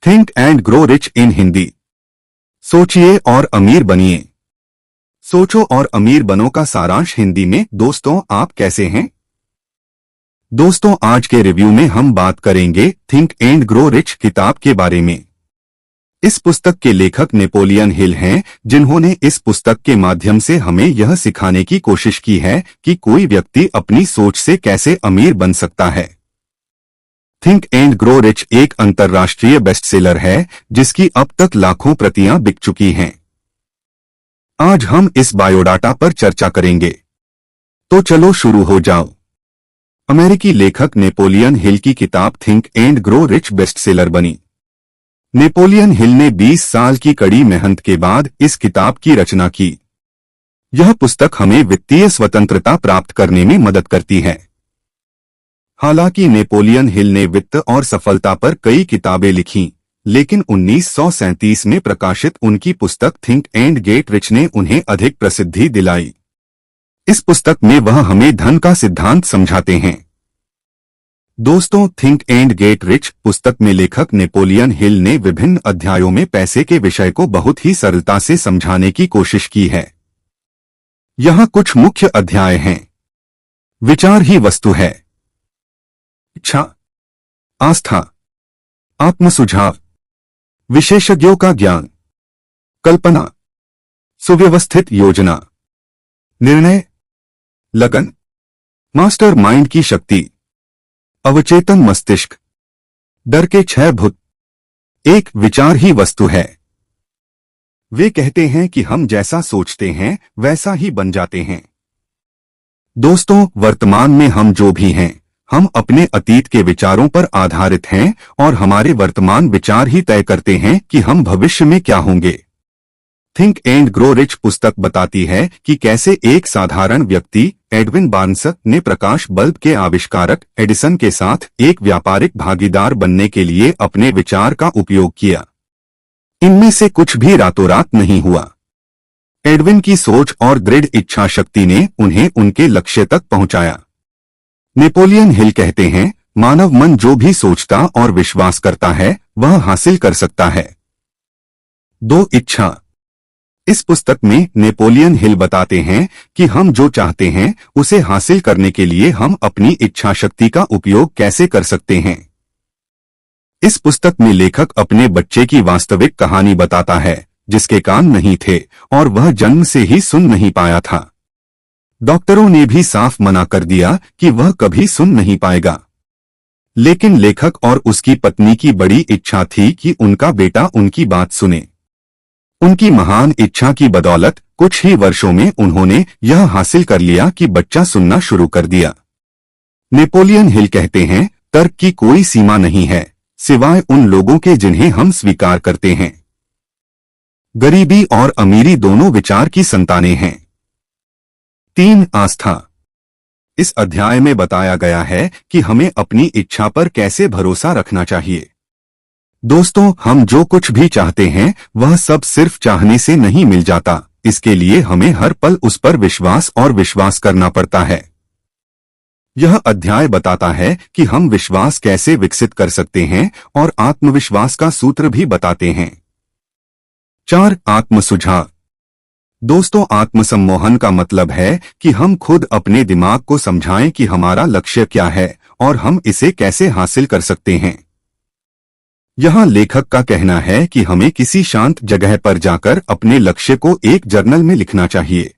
Think and grow rich in Hindi. सोचिए और अमीर बनिए। सोचो और अमीर बनो का सारांश हिंदी में। दोस्तों, आप कैसे हैं? दोस्तों, आज के रिव्यू में हम बात करेंगे थिंक एंड ग्रो रिच किताब के बारे में। इस पुस्तक के लेखक नेपोलियन हिल हैं, जिन्होंने इस पुस्तक के माध्यम से हमें यह सिखाने की कोशिश की है कि कोई व्यक्ति अपनी सोच से कैसे अमीर बन सकता है। थिंक एंड ग्रो रिच एक अंतर्राष्ट्रीय बेस्टसेलर है, जिसकी अब तक लाखों प्रतियां बिक चुकी हैं। आज हम इस बायोडाटा पर चर्चा करेंगे। तो चलो शुरू हो जाओ। अमेरिकी लेखक नेपोलियन हिल की किताब think and grow rich bestseller बनी। नेपोलियन हिल ने 20 साल की कड़ी मेहनत के बाद इस किताब की रचना की। यह पुस्तक हमें वित्तीय स्वतंत्रता प्राप्त करने में मदद करती है। हालांकि नेपोलियन हिल ने वित्त और सफलता पर कई किताबें लिखीं, लेकिन 1937 में प्रकाशित उनकी पुस्तक थिंक एंड गेट रिच ने उन्हें अधिक प्रसिद्धि दिलाई। इस पुस्तक में वह हमें धन का सिद्धांत समझाते हैं। दोस्तों, थिंक एंड गेट रिच पुस्तक में लेखक नेपोलियन हिल ने विभिन्न अध्यायों में पैसे के विषय को बहुत ही सरलता से समझाने की कोशिश की है। यहाँ कुछ मुख्य अध्याय हैं। विचार ही वस्तु है। इच्छा, आस्था, आत्मसुझाव, विशेषज्ञों का ज्ञान, कल्पना, सुव्यवस्थित योजना, निर्णय, लगन, मास्टर माइंड की शक्ति, अवचेतन मस्तिष्क, डर के 6 भूत। एक विचार ही वस्तु है। वे कहते हैं कि हम जैसा सोचते हैं वैसा ही बन जाते हैं। दोस्तों, वर्तमान में हम जो भी हैं, हम अपने अतीत के विचारों पर आधारित हैं और हमारे वर्तमान विचार ही तय करते हैं कि हम भविष्य में क्या होंगे। थिंक एंड ग्रो रिच पुस्तक बताती है कि कैसे एक साधारण व्यक्ति एडविन बार्न्स ने प्रकाश बल्ब के आविष्कारक एडिसन के साथ एक व्यापारिक भागीदार बनने के लिए अपने विचार का उपयोग किया। इनमें से कुछ भी रातों रात नहीं हुआ। एडविन की सोच और दृढ़ इच्छा शक्ति ने उन्हें उनके लक्ष्य तक पहुंचाया। नेपोलियन हिल कहते हैं, मानव मन जो भी सोचता और विश्वास करता है वह हासिल कर सकता है। 2 इच्छा। इस पुस्तक में नेपोलियन हिल बताते हैं कि हम जो चाहते हैं उसे हासिल करने के लिए हम अपनी इच्छा शक्ति का उपयोग कैसे कर सकते हैं। इस पुस्तक में लेखक अपने बच्चे की वास्तविक कहानी बताता है, जिसके कान नहीं थे और वह जन्म से ही सुन नहीं पाया था। डॉक्टरों ने भी साफ मना कर दिया कि वह कभी सुन नहीं पाएगा। लेकिन लेखक और उसकी पत्नी की बड़ी इच्छा थी कि उनका बेटा उनकी बात सुने। उनकी महान इच्छा की बदौलत कुछ ही वर्षों में उन्होंने यह हासिल कर लिया कि बच्चा सुनना शुरू कर दिया। नेपोलियन हिल कहते हैं, तर्क की कोई सीमा नहीं है, सिवाय उन लोगों के जिन्हें हम स्वीकार करते हैं। गरीबी और अमीरी दोनों विचार की संतानें हैं। 3 आस्था। इस अध्याय में बताया गया है कि हमें अपनी इच्छा पर कैसे भरोसा रखना चाहिए। दोस्तों, हम जो कुछ भी चाहते हैं वह सब सिर्फ चाहने से नहीं मिल जाता। इसके लिए हमें हर पल उस पर विश्वास करना पड़ता है। यह अध्याय बताता है कि हम विश्वास कैसे विकसित कर सकते हैं और आत्मविश्वास का सूत्र भी बताते हैं। 4 आत्मसुझाव। दोस्तों, आत्मसम्मोहन का मतलब है कि हम खुद अपने दिमाग को समझाएं कि हमारा लक्ष्य क्या है और हम इसे कैसे हासिल कर सकते हैं। यहाँ लेखक का कहना है कि हमें किसी शांत जगह पर जाकर अपने लक्ष्य को एक जर्नल में लिखना चाहिए।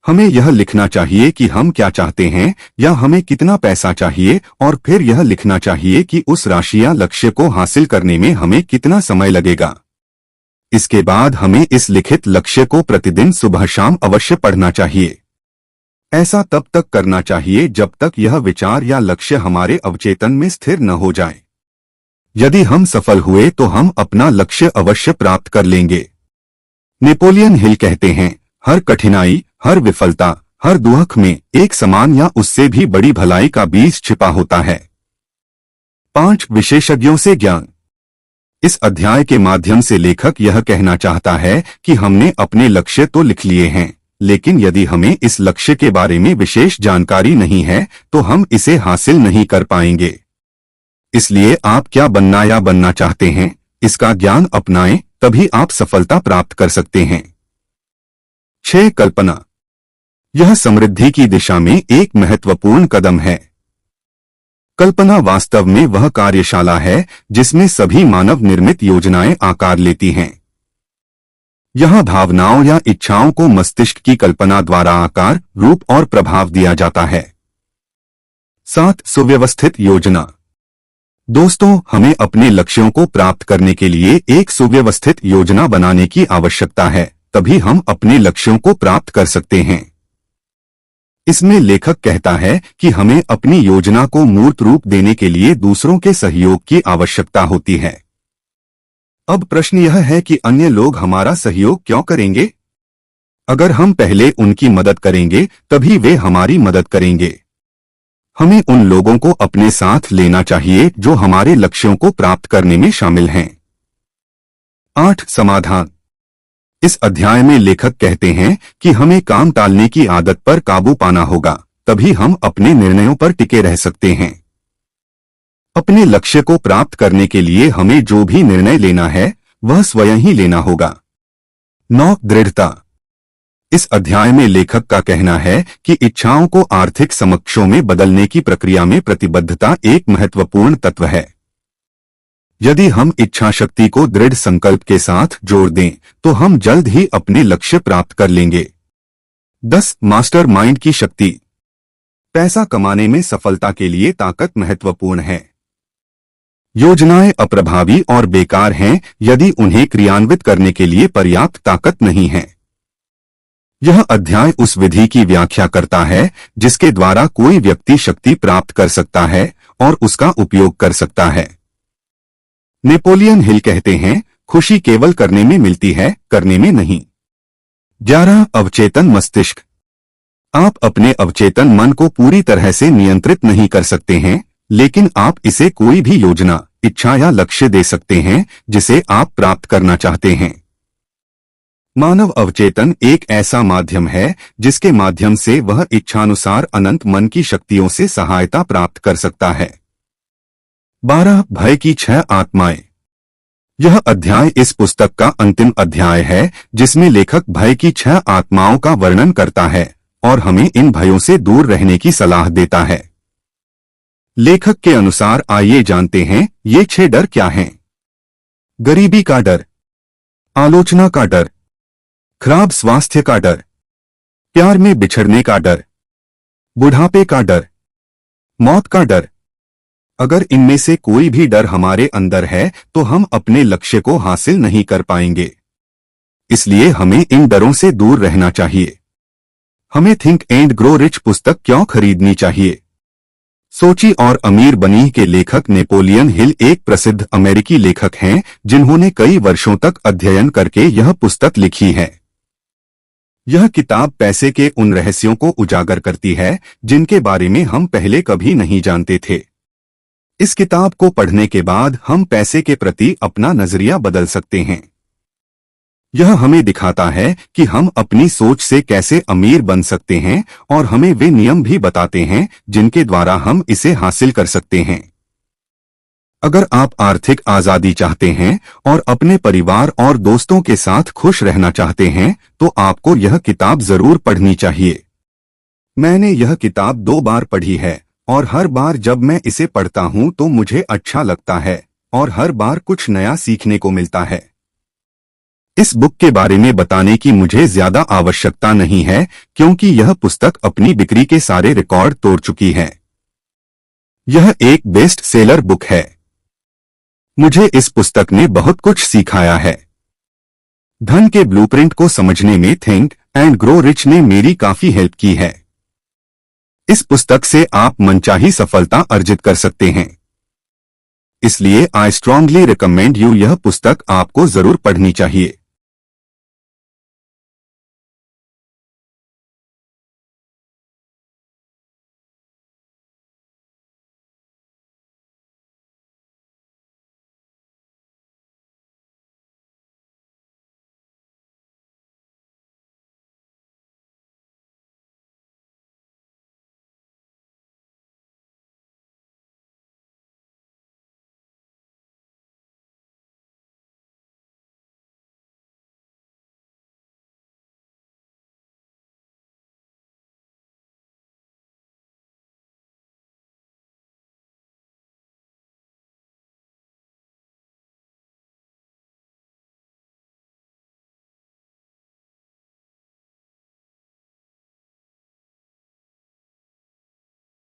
हमें यह लिखना चाहिए कि हम क्या चाहते हैं या हमें कितना पैसा चाहिए, और फिर यह लिखना चाहिए कि उस राशि या लक्ष्य को हासिल करने में हमें कितना समय लगेगा। इसके बाद हमें इस लिखित लक्ष्य को प्रतिदिन सुबह शाम अवश्य पढ़ना चाहिए। ऐसा तब तक करना चाहिए जब तक यह विचार या लक्ष्य हमारे अवचेतन में स्थिर न हो जाए। यदि हम सफल हुए तो हम अपना लक्ष्य अवश्य प्राप्त कर लेंगे। नेपोलियन हिल कहते हैं, हर कठिनाई, हर विफलता, हर दुख में एक समान या उससे भी बड़ी भलाई का बीज छिपा होता है। 5 विशेषज्ञों से ज्ञान। इस अध्याय के माध्यम से लेखक यह कहना चाहता है कि हमने अपने लक्ष्य तो लिख लिए हैं, लेकिन यदि हमें इस लक्ष्य के बारे में विशेष जानकारी नहीं है तो हम इसे हासिल नहीं कर पाएंगे। इसलिए आप क्या बनना या बनना चाहते हैं, इसका ज्ञान अपनाएं, तभी आप सफलता प्राप्त कर सकते हैं। 6. कल्पना। यह समृद्धि की दिशा में एक महत्वपूर्ण कदम है। कल्पना वास्तव में वह कार्यशाला है जिसमें सभी मानव निर्मित योजनाएं आकार लेती हैं। यहां भावनाओं या इच्छाओं को मस्तिष्क की कल्पना द्वारा आकार, रूप और प्रभाव दिया जाता है। 7. सुव्यवस्थित योजना। दोस्तों, हमें अपने लक्ष्यों को प्राप्त करने के लिए एक सुव्यवस्थित योजना बनाने की आवश्यकता है, तभी हम अपने लक्ष्यों को प्राप्त कर सकते हैं। इसमें लेखक कहता है कि हमें अपनी योजना को मूर्त रूप देने के लिए दूसरों के सहयोग की आवश्यकता होती है। अब प्रश्न यह है कि अन्य लोग हमारा सहयोग क्यों करेंगे? अगर हम पहले उनकी मदद करेंगे तभी वे हमारी मदद करेंगे। हमें उन लोगों को अपने साथ लेना चाहिए जो हमारे लक्ष्यों को प्राप्त करने में शामिल हैं। 8. समाधान। इस अध्याय में लेखक कहते हैं कि हमें काम टालने की आदत पर काबू पाना होगा, तभी हम अपने निर्णयों पर टिके रह सकते हैं। अपने लक्ष्य को प्राप्त करने के लिए हमें जो भी निर्णय लेना है वह स्वयं ही लेना होगा। 9. दृढ़ता। इस अध्याय में लेखक का कहना है कि इच्छाओं को आर्थिक समक्षों में बदलने की प्रक्रिया में प्रतिबद्धता एक महत्वपूर्ण तत्व है। यदि हम इच्छा शक्ति को दृढ़ संकल्प के साथ जोड़ दें तो हम जल्द ही अपने लक्ष्य प्राप्त कर लेंगे। 10. मास्टरमाइंड की शक्ति। पैसा कमाने में सफलता के लिए ताकत महत्वपूर्ण है। योजनाएं अप्रभावी और बेकार हैं यदि उन्हें क्रियान्वित करने के लिए पर्याप्त ताकत नहीं है। यह अध्याय उस विधि की व्याख्या करता है जिसके द्वारा कोई व्यक्ति शक्ति प्राप्त कर सकता है और उसका उपयोग कर सकता है। नेपोलियन हिल कहते हैं, खुशी केवल करने में मिलती है, करने में नहीं। 11. अवचेतन मस्तिष्क। आप अपने अवचेतन मन को पूरी तरह से नियंत्रित नहीं कर सकते हैं, लेकिन आप इसे कोई भी योजना, इच्छा या लक्ष्य दे सकते हैं जिसे आप प्राप्त करना चाहते हैं। मानव अवचेतन एक ऐसा माध्यम है जिसके माध्यम से वह इच्छानुसार अनंत मन की शक्तियों से सहायता प्राप्त कर सकता है। 12. भय की 6 आत्माएं। यह अध्याय इस पुस्तक का अंतिम अध्याय है जिसमें लेखक भय की 6 आत्माओं का वर्णन करता है और हमें इन भयों से दूर रहने की सलाह देता है। लेखक के अनुसार आइए जानते हैं ये 6 डर क्या हैं। गरीबी का डर, आलोचना का डर, खराब स्वास्थ्य का डर, प्यार में बिछड़ने का डर, बुढ़ापे का डर, मौत का डर। अगर इनमें से कोई भी डर हमारे अंदर है तो हम अपने लक्ष्य को हासिल नहीं कर पाएंगे। इसलिए हमें इन डरों से दूर रहना चाहिए। हमें थिंक एंड ग्रो रिच पुस्तक क्यों खरीदनी चाहिए? सोची और अमीर बनी के लेखक नेपोलियन हिल एक प्रसिद्ध अमेरिकी लेखक हैं जिन्होंने कई वर्षों तक अध्ययन करके यह पुस्तक लिखी है। यह किताब पैसे के उन रहस्यों को उजागर करती है जिनके बारे में हम पहले कभी नहीं जानते थे। इस किताब को पढ़ने के बाद हम पैसे के प्रति अपना नजरिया बदल सकते हैं। यह हमें दिखाता है कि हम अपनी सोच से कैसे अमीर बन सकते हैं और हमें वे नियम भी बताते हैं जिनके द्वारा हम इसे हासिल कर सकते हैं। अगर आप आर्थिक आजादी चाहते हैं और अपने परिवार और दोस्तों के साथ खुश रहना चाहते हैं तो आपको यह किताब जरूर पढ़नी चाहिए। मैंने यह किताब 2 बार पढ़ी है और हर बार जब मैं इसे पढ़ता हूं तो मुझे अच्छा लगता है और हर बार कुछ नया सीखने को मिलता है। इस बुक के बारे में बताने की मुझे ज्यादा आवश्यकता नहीं है क्योंकि यह पुस्तक अपनी बिक्री के सारे रिकॉर्ड तोड़ चुकी है। यह एक बेस्ट सेलर बुक है। मुझे इस पुस्तक ने बहुत कुछ सिखाया है। धन के ब्लूप्रिंट को समझने में थिंक एंड ग्रो रिच ने मेरी काफी हेल्प की है। इस पुस्तक से आप मनचाही सफलता अर्जित कर सकते हैं। इसलिए आई स्ट्रांगली रिकमेंड यू, यह पुस्तक आपको जरूर पढ़नी चाहिए।